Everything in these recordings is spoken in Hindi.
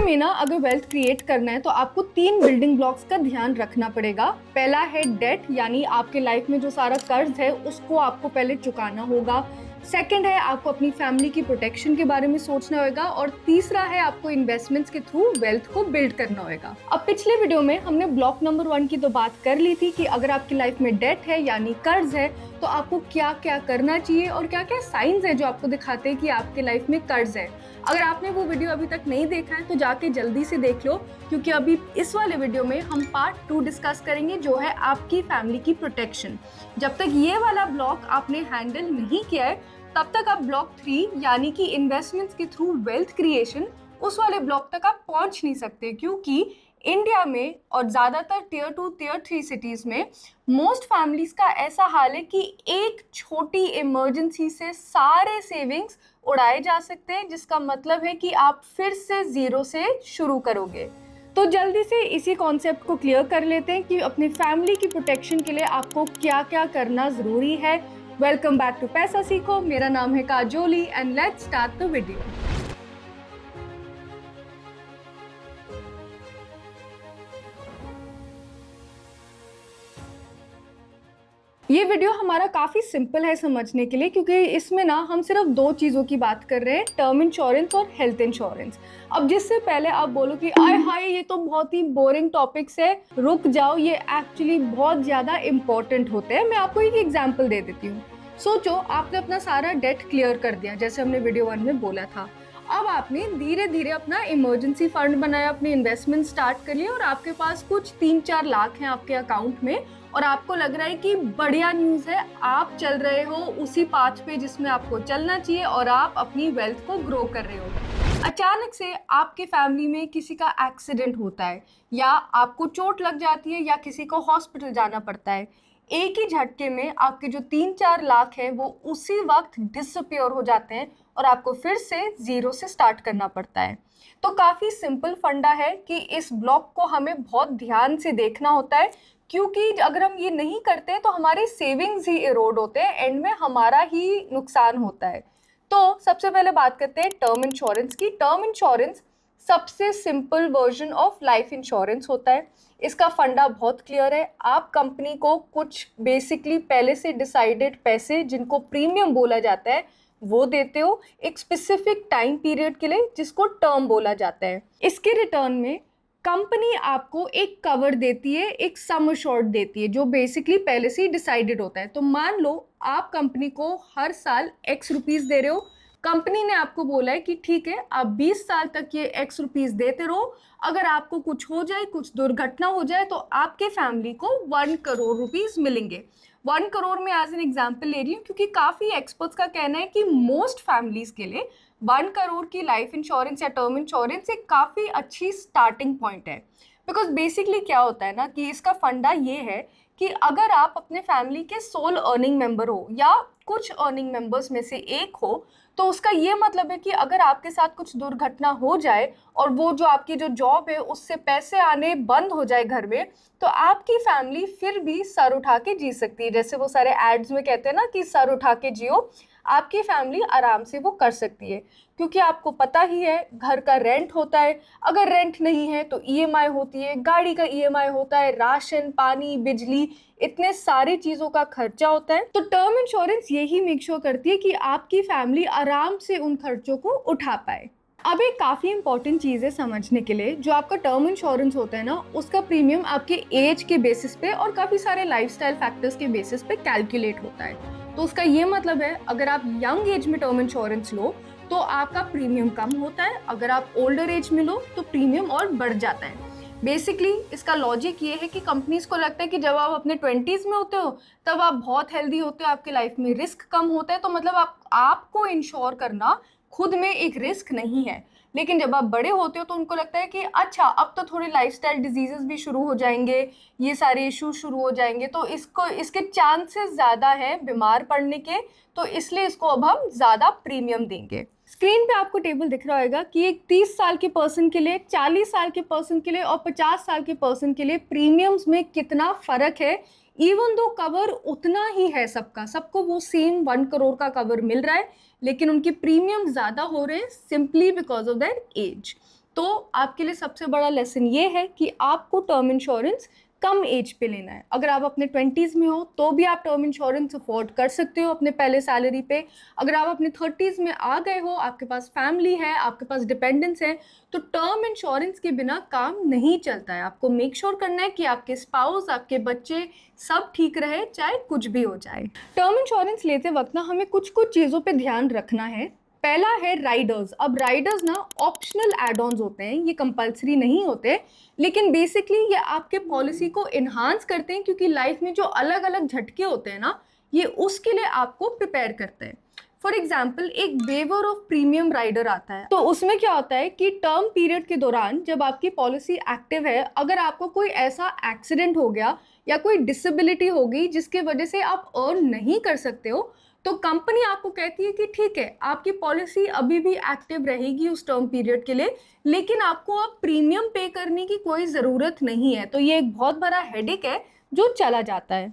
में ना अगर वेल्थ क्रिएट करना है तो आपको 3 बिल्डिंग ब्लॉक्स का ध्यान रखना पड़ेगा। पहला है डेट, यानी आपके लाइफ में जो सारा कर्ज है उसको आपको पहले चुकाना होगा। सेकंड है आपको अपनी फैमिली की प्रोटेक्शन के बारे में सोचना होगा। और तीसरा है आपको इन्वेस्टमेंट्स के थ्रू वेल्थ को बिल्ड करना होगा। अब पिछले वीडियो में हमने ब्लॉक नंबर 1 की तो बात कर ली थी कि अगर आपकी लाइफ में डेट है यानी कर्ज है तो आपको क्या क्या करना चाहिए और क्या क्या साइंस है जो आपको दिखाते हैं कि आपके लाइफ में कर्ज है। अगर आपने वो वीडियो अभी तक नहीं देखा है तो जाके जल्दी से देख लो, क्योंकि अभी इस वाले वीडियो में हम पार्ट 2 डिस्कस करेंगे जो है आपकी फैमिली की प्रोटेक्शन। जब तक ये वाला ब्लॉक आपने हैंडल नहीं किया है तब तक आप ब्लॉक 3 यानी कि इन्वेस्टमेंट्स के थ्रू वेल्थ क्रिएशन उस वाले ब्लॉक तक आप पहुंच नहीं सकते, क्योंकि इंडिया में और ज़्यादातर टियर 2 टियर 3 सिटीज़ में मोस्ट फैमिलीज़ का ऐसा हाल है कि एक छोटी इमरजेंसी से सारे सेविंग्स उड़ाए जा सकते हैं, जिसका मतलब है कि आप फिर से ज़ीरो से शुरू करोगे। तो जल्दी से इसी कॉन्सेप्ट को क्लियर कर लेते हैं कि अपनी फैमिली की प्रोटेक्शन के लिए आपको क्या क्या करना ज़रूरी है। वेलकम बैक टू पैसा सीखो। मेरा नाम है Kajoli and let's start the video. ये वीडियो हमारा काफ़ी सिंपल है समझने के लिए, क्योंकि इसमें ना हम सिर्फ 2 चीज़ों की बात कर रहे हैं, टर्म इंश्योरेंस और हेल्थ इंश्योरेंस। अब जिससे पहले आप बोलो कि आय हाय ये तो बहुत ही बोरिंग टॉपिक्स है, रुक जाओ, ये एक्चुअली बहुत ज़्यादा इंपॉर्टेंट होते हैं। मैं आपको एक एग्जाम्पल दे देती हूँ। सोचो आपने अपना सारा डेट क्लियर कर दिया जैसे हमने वीडियो 1 में बोला था। अब आपने धीरे धीरे अपना इमरजेंसी फंड बनाया, अपनी इन्वेस्टमेंट स्टार्ट कर लिया और आपके पास कुछ 3-4 लाख हैं आपके अकाउंट में और आपको लग रहा है कि बढ़िया न्यूज़ है, आप चल रहे हो उसी पाथ पे जिसमें आपको चलना चाहिए और आप अपनी वेल्थ को ग्रो कर रहे हो। अचानक से आपके फैमिली में किसी का एक्सीडेंट होता है या आपको चोट लग जाती है या किसी को हॉस्पिटल जाना पड़ता है। एक ही झटके में आपके जो 3-4 लाख है वो उसी वक्त डिसअपियर हो जाते हैं और आपको फिर से ज़ीरो से स्टार्ट करना पड़ता है। तो काफ़ी सिंपल फंडा है कि इस ब्लॉक को हमें बहुत ध्यान से देखना होता है, क्योंकि अगर हम ये नहीं करते तो हमारे सेविंग्स ही इरोड होते हैं, एंड में हमारा ही नुकसान होता है। तो सबसे पहले बात करते हैं टर्म इंश्योरेंस की। टर्म इंश्योरेंस सबसे simple version of life insurance होता है। इसका फंडा बहुत क्लियर है। आप कंपनी को कुछ बेसिकली पहले से डिसाइडेड पैसे, जिनको प्रीमियम बोला जाता है, वो देते हो एक स्पेसिफिक टाइम पीरियड के लिए, जिसको टर्म बोला जाता है। इसके रिटर्न में कंपनी आपको एक कवर देती है, एक सम अश्योर्ड देती है, जो बेसिकली पहले से ही डिसाइडेड होता है। तो मान लो आप कंपनी को हर साल x रुपीज़ दे रहे हो। कंपनी ने आपको बोला है कि ठीक है आप 20 साल तक ये x रुपीज़ देते रहो, अगर आपको कुछ हो जाए, कुछ दुर्घटना हो जाए तो आपके फैमिली को 1 करोड़ रुपीज़ मिलेंगे। 1 करोड़ में एज एन एग्जाम्पल ले रही हूँ क्योंकि काफ़ी एक्सपर्ट्स का कहना है कि मोस्ट फैमिलीज़ के लिए 1 करोड़ की लाइफ इंश्योरेंस या टर्म इंश्योरेंस एक काफ़ी अच्छी स्टार्टिंग पॉइंट है। बिकॉज बेसिकली क्या होता है ना कि इसका फंडा ये है कि अगर आप अपने फैमिली के सोल अर्निंग मेंबर हो या कुछ अर्निंग मेंबर्स में से एक हो, तो उसका ये मतलब है कि अगर आपके साथ कुछ दुर्घटना हो जाए और वो जो आपकी जो जॉब है उससे पैसे आने बंद हो जाए घर में, तो आपकी फैमिली फिर भी सर उठा के जी सकती है। जैसे वो सारे एड्स में कहते हैं ना कि सर उठा के जियो, आपकी फैमिली आराम से वो कर सकती है। क्योंकि आपको पता ही है घर का रेंट होता है, अगर रेंट नहीं है तो ईएमआई होती है, गाड़ी का ईएमआई होता है, राशन, पानी, बिजली, इतने सारी चीज़ों का खर्चा होता है। तो टर्म इंश्योरेंस यही मेक श्योर करती है कि आपकी फैमिली आराम से उन खर्चों को उठा पाए। अब एक काफ़ी इंपॉर्टेंट चीज़ है समझने के लिए, जो आपका टर्म इंश्योरेंस होता है ना, उसका प्रीमियम आपके एज के बेसिस पे और काफ़ी सारे लाइफस्टाइल फैक्टर्स के बेसिस पे कैलकुलेट होता है। तो उसका ये मतलब है अगर आप यंग एज में टर्म इंश्योरेंस लो तो आपका प्रीमियम कम होता है, अगर आप ओल्डर एज में लो तो प्रीमियम और बढ़ जाता है। बेसिकली इसका लॉजिक ये है कि कंपनीज को लगता है कि जब आप अपने 20s में होते हो तब आप बहुत हेल्दी होते हो, आपके लाइफ में रिस्क कम होता है, तो मतलब आपको इंश्योर करना खुद में एक रिस्क नहीं है। लेकिन जब आप बड़े होते हो तो उनको लगता है कि अच्छा अब तो थोड़े लाइफस्टाइल डिजीजेस भी शुरू हो जाएंगे, ये सारे इश्यूज शुरू हो जाएंगे, तो इसके चांसेस ज़्यादा हैं बीमार पड़ने के, तो इसलिए इसको अब हम ज़्यादा प्रीमियम देंगे। स्क्रीन पे आपको टेबल दिख रहा होगा कि एक 30 साल के पर्सन के लिए, 40 साल के पर्सन के लिए और 50 साल के पर्सन के लिए प्रीमियम्स में कितना फ़र्क है। इवन दो कवर उतना ही है सबका, सबको वो सेम 1 करोड़ का कवर मिल रहा है, लेकिन उनके प्रीमियम ज़्यादा हो रहे हैं simply because of their age. तो आपके लिए सबसे बड़ा लेसन ये है कि आपको टर्म इंश्योरेंस कम एज पे लेना है। अगर आप अपने 20s में हो तो भी आप टर्म इंश्योरेंस अफोर्ड कर सकते हो अपने पहले सैलरी पे। अगर आप अपने 30s में आ गए हो, आपके पास फैमिली है, आपके पास डिपेंडेंस है, तो टर्म इंश्योरेंस के बिना काम नहीं चलता है। आपको मेक श्योर करना है कि आपके स्पाउस, आपके बच्चे सब ठीक रहे, चाहे कुछ भी हो जाए। टर्म इंश्योरेंस लेते वक्त ना हमें कुछ कुछ चीज़ों पे ध्यान रखना है। पहला है राइडर्स। अब राइडर्स ना ऑप्शनल एड ऑन्स होते हैं, ये कंपलसरी नहीं होते, लेकिन बेसिकली ये आपके पॉलिसी को इन्हांस करते हैं, क्योंकि लाइफ में जो अलग अलग झटके होते हैं ना, ये उसके लिए आपको प्रिपेयर करते हैं। फॉर एग्जाम्पल, एक वेवर ऑफ प्रीमियम राइडर आता है, तो उसमें क्या होता है कि टर्म पीरियड के दौरान जब आपकी पॉलिसी एक्टिव है, अगर आपको कोई ऐसा एक्सीडेंट हो गया या कोई डिसेबिलिटी हो गई जिसके वजह से आप अर्न नहीं कर सकते हो, तो कंपनी आपको कहती है कि ठीक है, आपकी पॉलिसी अभी भी एक्टिव रहेगी उस टर्म पीरियड के लिए, लेकिन आपको अब प्रीमियम पे करने की कोई ज़रूरत नहीं है। तो ये एक बहुत बड़ा हेडेक है जो चला जाता है।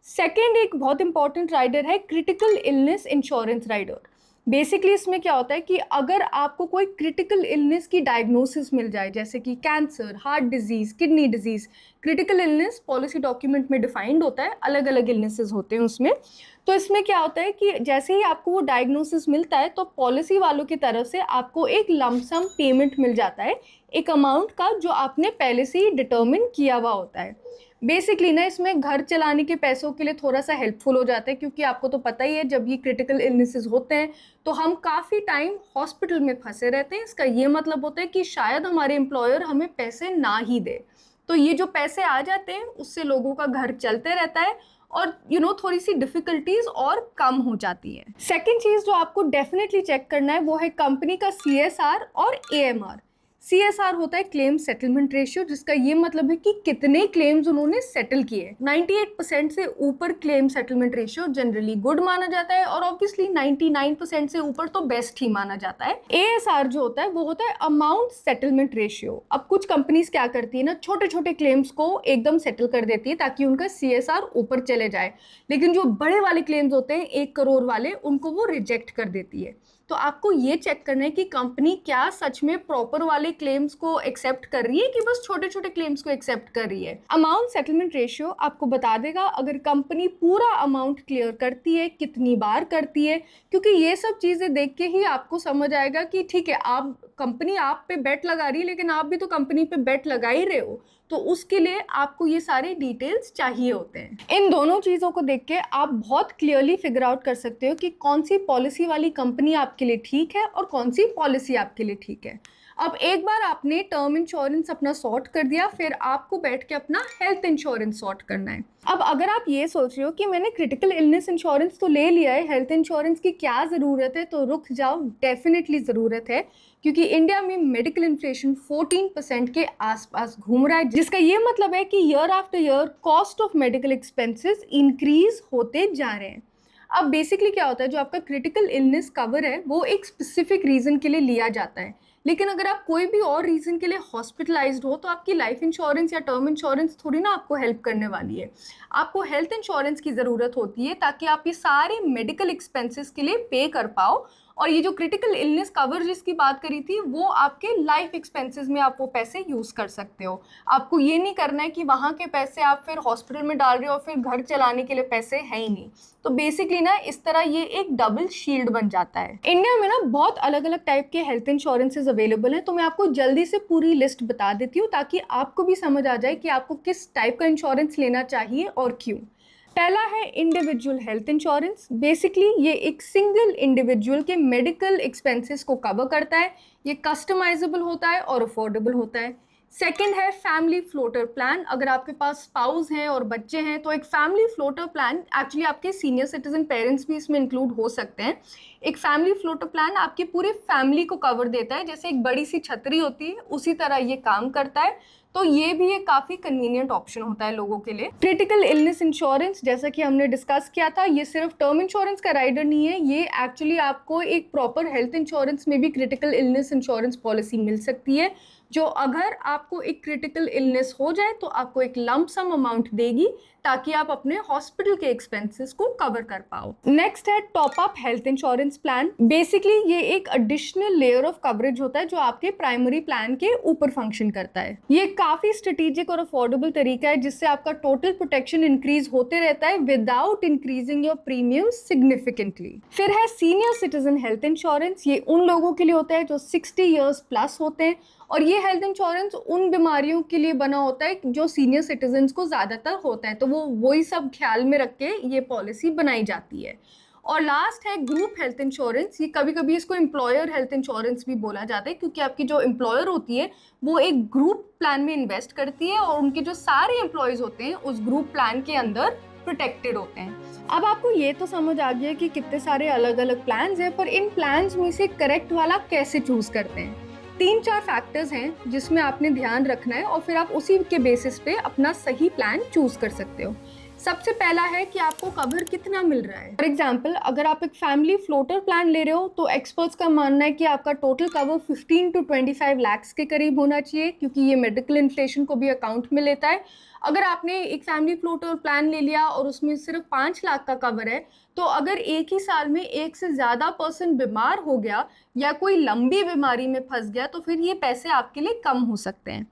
सेकेंड, एक बहुत इंपॉर्टेंट राइडर है critical illness insurance rider. Basically इसमें क्या होता है कि अगर आपको कोई क्रिटिकल इलनेस की डायग्नोसिस मिल जाए, जैसे कि cancer, heart disease, kidney disease, critical illness policy document में डिफाइंड होता है, अलग अलग इलनेसेस होते हैं उसमें। तो इसमें क्या होता है कि जैसे ही आपको वो डायग्नोसिस मिलता है, तो पॉलिसी वालों की तरफ से आपको एक लमसम पेमेंट मिल जाता है, एक अमाउंट का जो आपने पहले से ही डिटर्मिन किया हुआ होता है। बेसिकली ना इसमें घर चलाने के पैसों के लिए थोड़ा सा हेल्पफुल हो जाता है, क्योंकि आपको तो पता ही है जब ये क्रिटिकल इलनेसेस होते हैं तो हम काफ़ी टाइम हॉस्पिटल में फंसे रहते हैं। इसका ये मतलब होता है कि शायद हमारे एम्प्लॉयर हमें पैसे ना ही दे, तो ये जो पैसे आ जाते हैं उससे लोगों का घर चलते रहता है और थोड़ी सी डिफिकल्टीज और कम हो जाती है। सेकेंड चीज़ जो आपको डेफिनेटली चेक करना है वो है कंपनी का CSR और AMR। CSR होता है क्लेम सेटलमेंट रेशियो, जिसका ये मतलब है कि कितने क्लेम्स उन्होंने सेटल किए। 98% से ऊपर claim settlement ratio generally good माना जाता है, और ऑब्वियसली 99% से ऊपर तो बेस्ट ही माना जाता है। ASR जो होता है वो होता है अमाउंट सेटलमेंट रेशियो। अब कुछ कंपनीज क्या करती है ना, छोटे छोटे क्लेम्स को एकदम सेटल कर देती है ताकि उनका CSR ऊपर चले जाए, लेकिन जो बड़े वाले क्लेम्स होते हैं 1 करोड़ वाले, उनको वो रिजेक्ट कर देती है। तो आपको ये चेक करना है कि कंपनी क्या सच में प्रॉपर वाले क्लेम्स को एक्सेप्ट कर रही है कि बस छोटे छोटे क्लेम्स को एक्सेप्ट कर रही है। अमाउंट सेटलमेंट रेशियो आपको बता देगा अगर कंपनी पूरा अमाउंट क्लियर करती है, कितनी बार करती है, क्योंकि ये सब चीज़ें देख के ही आपको समझ आएगा कि ठीक है, आप कंपनी आप पे बेट लगा रही है, लेकिन आप भी तो कंपनी पे बेट लगा ही रहे हो, तो उसके लिए आपको ये सारे डिटेल्स चाहिए होते हैं। इन दोनों चीज़ों को देख के आप बहुत क्लियरली फिगर आउट कर सकते हो कि कौन सी पॉलिसी वाली कंपनी आपके लिए ठीक है और कौन सी पॉलिसी आपके लिए ठीक है। अब एक बार आपने टर्म इंश्योरेंस अपना सॉर्ट कर दिया, फिर आपको बैठ के अपना हेल्थ इंश्योरेंस सॉर्ट करना है। अब अगर आप ये सोच रहे हो कि मैंने क्रिटिकल इलनेस इंश्योरेंस तो ले लिया है, हेल्थ इंश्योरेंस की क्या ज़रूरत है, तो रुक जाओ, डेफिनेटली ज़रूरत है, क्योंकि इंडिया में मेडिकल इन्फ्लेशन 14% के आसपास घूम रहा है, जिसका ये मतलब है कि year after year cost of medical expenses increase होते जा रहे हैं। अब बेसिकली क्या होता है, जो आपका क्रिटिकल इलनेस कवर है वो एक स्पेसिफिक रीज़न के लिए लिया जाता है, लेकिन अगर आप कोई भी और रीज़न के लिए हॉस्पिटलाइज्ड हो तो आपकी लाइफ इंश्योरेंस या टर्म इंश्योरेंस थोड़ी ना आपको हेल्प करने वाली है। आपको हेल्थ इंश्योरेंस की ज़रूरत होती है ताकि आप ये सारे मेडिकल एक्सपेंसेस के लिए पे कर पाओ, और ये जो क्रिटिकल इलनेस कवर जिसकी बात करी थी वो आपके लाइफ एक्सपेंसेस में आप वो पैसे यूज़ कर सकते हो। आपको ये नहीं करना है कि वहाँ के पैसे आप फिर हॉस्पिटल में डाल रहे हो और फिर घर चलाने के लिए पैसे हैं ही नहीं। तो बेसिकली ना इस तरह ये एक डबल शील्ड बन जाता है। इंडिया में ना बहुत अलग अलग टाइप के हेल्थ इंश्योरेंसेज अवेलेबल हैं, तो मैं आपको जल्दी से पूरी लिस्ट बता देती हूँ ताकि आपको भी समझ आ जाए कि आपको किस टाइप का इंश्योरेंस लेना चाहिए और क्यों। पहला है इंडिविजुअल हेल्थ इंश्योरेंस। बेसिकली ये एक सिंगल इंडिविजुअल के मेडिकल एक्सपेंसेस को कवर करता है, ये कस्टमाइजेबल होता है और अफोर्डेबल होता है। सेकंड है फैमिली फ्लोटर प्लान। अगर आपके पास स्पाउस हैं और बच्चे हैं तो एक फैमिली फ्लोटर प्लान, एक्चुअली आपके सीनियर सिटीजन पेरेंट्स भी इसमें इंक्लूड हो सकते हैं। एक फैमिली फ्लोटर प्लान आपकी पूरी फैमिली को कवर देता है, जैसे एक बड़ी सी छतरी होती है उसी तरह ये काम करता है। तो ये भी एक काफ़ी कन्वीनियंट ऑप्शन होता है लोगों के लिए। क्रिटिकल इलनेस इंश्योरेंस, जैसा कि हमने डिस्कस किया था, ये सिर्फ टर्म इंश्योरेंस का राइडर नहीं है, ये एक्चुअली आपको एक प्रॉपर हेल्थ इंश्योरेंस में भी क्रिटिकल इलनेस इंश्योरेंस पॉलिसी मिल सकती है, जो अगर आपको एक क्रिटिकल इलनेस हो जाए तो आपको एक लंप सम अमाउंट देगी ताकि आप अपने हॉस्पिटल के एक्सपेंसेस को कवर कर पाओ। नेक्स्ट है top up health insurance plan. Basically ये एक एडिशनल लेयर ऑफ कवरेज होता है जो आपके प्राइमरी प्लान के ऊपर फंक्शन करता है। ये काफी स्ट्रेटेजिक और अफोर्डेबल तरीका है जिससे आपका टोटल प्रोटेक्शन इंक्रीज होते रहता है without increasing your premium significantly. फिर है सीनियर सिटीजन हेल्थ इंश्योरेंस। ये उन लोगों के लिए होता है जो 60 ईयर्स प्लस होते हैं और ये हेल्थ इंश्योरेंस उन बीमारियों के लिए बना होता है जो सीनियर सिटीजन्स को ज़्यादातर होता है, तो वो वही सब ख्याल में रख के ये पॉलिसी बनाई जाती है। और लास्ट है ग्रुप हेल्थ इंश्योरेंस। ये कभी कभी इसको एम्प्लॉयर हेल्थ इंश्योरेंस भी बोला जाता है क्योंकि आपकी जो एम्प्लॉयर होती है वो एक ग्रुप प्लान में इन्वेस्ट करती है और उनके जो सारे एम्प्लॉयज होते हैं उस ग्रुप प्लान के अंदर प्रोटेक्टेड होते हैं। अब आपको ये तो समझ आ गया कि कितने सारे अलग अलग प्लान्स हैं, पर इन प्लान्स में से करेक्ट वाला कैसे चूज करते हैं। 3-4 फैक्टर्स हैं जिसमें आपने ध्यान रखना है और फिर आप उसी के बेसिस पे अपना सही प्लान चूज कर सकते हो। सबसे पहला है कि आपको कवर कितना मिल रहा है। फॉर एग्जाम्पल अगर आप एक फैमिली फ्लोटर प्लान ले रहे हो तो एक्सपर्ट्स का मानना है कि आपका टोटल कवर 15 to 25 लाख के करीब होना चाहिए क्योंकि ये मेडिकल इन्फ्लेशन को भी अकाउंट में लेता है। अगर आपने एक फैमिली फ्लोटर प्लान ले लिया और उसमें सिर्फ 5 लाख का कवर है तो अगर एक ही साल में एक से ज़्यादा पर्सन बीमार हो गया या कोई लंबी बीमारी में फंस गया तो फिर ये पैसे आपके लिए कम हो सकते हैं।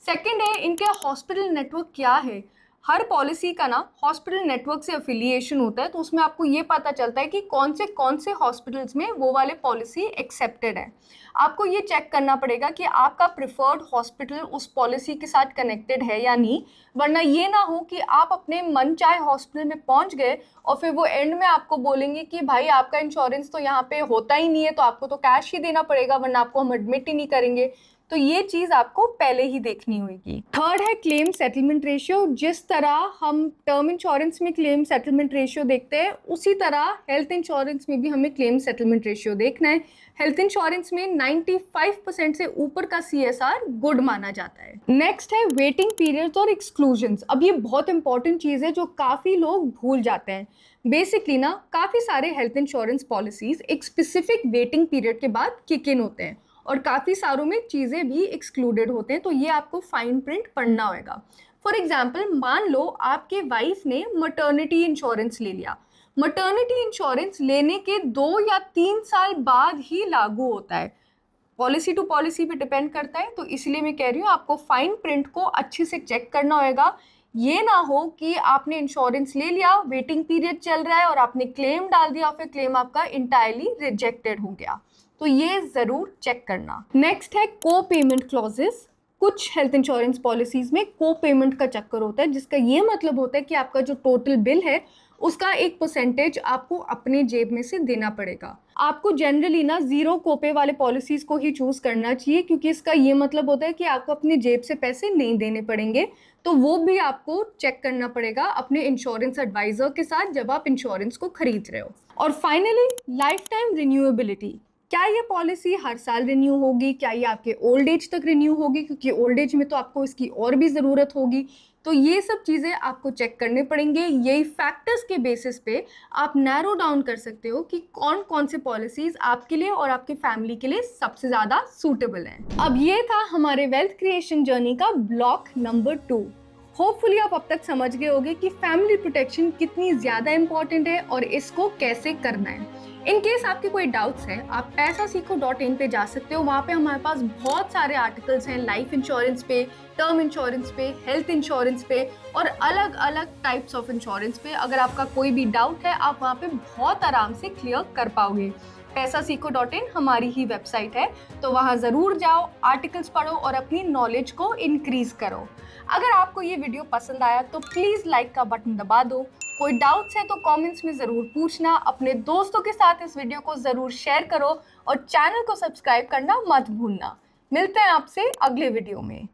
सेकंड है इनके हॉस्पिटल नेटवर्क क्या है। हर पॉलिसी का ना हॉस्पिटल नेटवर्क से अफिलिएशन होता है तो उसमें आपको ये पता चलता है कि कौन से हॉस्पिटल्स में वो वाले पॉलिसी एक्सेप्टेड है। आपको ये चेक करना पड़ेगा कि आपका प्रिफर्ड हॉस्पिटल उस पॉलिसी के साथ कनेक्टेड है या नहीं, वरना ये ना हो कि आप अपने मनचाहे हॉस्पिटल में पहुंच गए और फिर वो एंड में आपको बोलेंगे कि भाई आपका इंश्योरेंस तो यहाँ पे होता ही नहीं है तो आपको तो कैश ही देना पड़ेगा वरना आपको हम एडमिट ही नहीं करेंगे। तो ये चीज आपको पहले ही देखनी होगी। थर्ड है क्लेम सेटलमेंट रेशियो। जिस तरह हम टर्म इंश्योरेंस में क्लेम सेटलमेंट रेशियो देखते हैं उसी तरह हेल्थ इंश्योरेंस में भी हमें क्लेम सेटलमेंट रेशियो देखना है। हेल्थ इंश्योरेंस में 95% से ऊपर का CSR गुड माना जाता है। नेक्स्ट है वेटिंग पीरियड और एक्सक्लूजन्स। अब ये बहुत इंपॉर्टेंट चीज है जो काफी लोग भूल जाते हैं। बेसिकली ना काफी सारे हेल्थ इंश्योरेंस पॉलिसीज एक स्पेसिफिक वेटिंग पीरियड के बाद किक इन होते हैं और काफ़ी सारों में चीज़ें भी एक्सक्लूडेड होते हैं, तो ये आपको फाइन प्रिंट पढ़ना होगा। फॉर एग्जाम्पल मान लो आपके वाइफ ने मटर्निटी इंश्योरेंस ले लिया। मटर्निटी इंश्योरेंस लेने के 2 या 3 साल बाद ही लागू होता है, पॉलिसी टू पॉलिसी पे डिपेंड करता है। तो इसलिए मैं कह रही हूँ आपको फाइन प्रिंट को अच्छे से चेक करना होगा। ये ना हो कि आपने इंश्योरेंस ले लिया, वेटिंग पीरियड चल रहा है और आपने क्लेम डाल दिया और फिर क्लेम आपका इंटायरली रिजेक्टेड हो गया, तो ये जरूर चेक करना। नेक्स्ट है को पेमेंट क्लॉजेस। कुछ हेल्थ इंश्योरेंस पॉलिसीज में को पेमेंट का चक्कर होता है जिसका ये मतलब होता है कि आपका जो टोटल बिल है उसका एक परसेंटेज आपको अपने जेब में से देना पड़ेगा। आपको जनरली ना जीरो कोपे वाले पॉलिसीज को ही चूज करना चाहिए क्योंकि इसका ये मतलब होता है कि आपको अपनी जेब से पैसे नहीं देने पड़ेंगे, तो वो भी आपको चेक करना पड़ेगा अपने इंश्योरेंस एडवाइजर के साथ जब आप इंश्योरेंस को खरीद रहे हो। और फाइनली लाइफ टाइम रिन्यूएबिलिटी। क्या ये पॉलिसी हर साल रिन्यू होगी, क्या ये आपके ओल्ड एज तक रिन्यू होगी, क्योंकि ओल्ड एज में तो आपको इसकी और भी ज़रूरत होगी। तो ये सब चीज़ें आपको चेक करने पड़ेंगे। यही फैक्टर्स के बेसिस पे आप नैरो डाउन कर सकते हो कि कौन कौन से पॉलिसीज़ आपके लिए और आपके फैमिली के लिए सबसे ज़्यादा सूटेबल हैं। अब ये था हमारे वेल्थ क्रिएशन जर्नी का ब्लॉक नंबर 2। होपफुली आप अब तक समझ गए होंगे कि फैमिली प्रोटेक्शन कितनी ज़्यादा इंपॉर्टेंट है और इसको कैसे करना है। इन केस आपके कोई डाउट्स हैं आप paisa-seeko.in पे जा सकते हो। वहाँ पे हमारे पास बहुत सारे आर्टिकल्स हैं लाइफ इंश्योरेंस पे, टर्म इंश्योरेंस पे, हेल्थ इंश्योरेंस पे और अलग अलग टाइप्स ऑफ इंश्योरेंस पे। अगर आपका कोई भी डाउट है आप वहाँ पे बहुत आराम से क्लियर कर पाओगे। paisa-seeko.in हमारी ही वेबसाइट है, तो वहाँ ज़रूर जाओ, आर्टिकल्स पढ़ो और अपनी नॉलेज को इंक्रीज करो। अगर आपको ये वीडियो पसंद आया तो प्लीज़ लाइक का बटन दबा दो। कोई डाउट्स है तो कमेंट्स में ज़रूर पूछना। अपने दोस्तों के साथ इस वीडियो को ज़रूर शेयर करो और चैनल को सब्सक्राइब करना मत भूलना। मिलते हैं आपसे अगले वीडियो में।